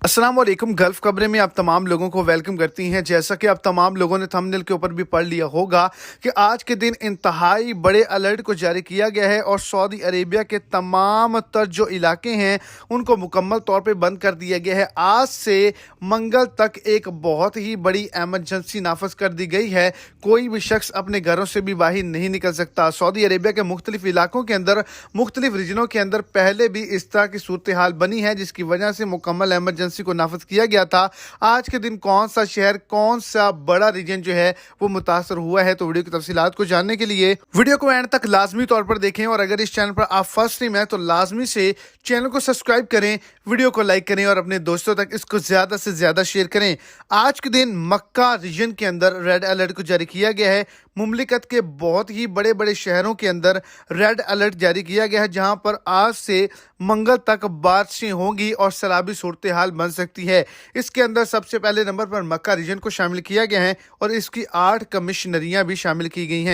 अस्सलाम वालेकुम। गल्फ खबरें में आप तमाम लोगों को वेलकम करती हैं। जैसा कि आप तमाम लोगों ने थंबनेल के ऊपर भी पढ़ लिया होगा कि आज के दिन इंतहाई बड़े अलर्ट को जारी किया गया है और सऊदी अरेबिया के तमाम तर जो इलाके हैं उनको मुकम्मल तौर पे बंद कर दिया गया है। आज से मंगल तक एक बहुत ही बड़ी एमरजेंसी नाफज कर दी गई है। कोई भी शख्स अपने घरों से भी बाहर नहीं निकल सकता। सऊदी अरेबिया के मुख्तलिफ इलाकों के अंदर, मुख्तलिफ रीजनों के अंदर पहले भी इस तरह की सूरत हाल बनी है, जिसकी वजह से मुकम्मल एमरजेंसी को नाफज किया गया था। आज के दिन कौन सा शहर, कौन सा बड़ा रीजन जो है वो मुतासर हुआ है, तो वीडियो की तफसीलात को जानने के लिए वीडियो को एंड तक लाजमी तौर पर देखें। और अगर इस चैनल पर आप फर्स्ट टाइम है तो लाजमी से चैनल को सब्सक्राइब करें, वीडियो को लाइक करें और अपने दोस्तों तक इसको ज्यादा से ज्यादा शेयर करें। आज के दिन मक्का रीजन के अंदर रेड अलर्ट को जारी किया गया है। मुमलिकत के बहुत ही बड़े बड़े शहरों के अंदर रेड अलर्ट जारी किया गया है, जहां पर आज से मंगल तक बारिशें होंगी और सैलाबी सूरत हाल बन सकती है। इसके अंदर सबसे पहले नंबर पर मक्का रीजन को शामिल किया गया है और इसकी 8 कमिश्नरियां भी शामिल की गई हैं।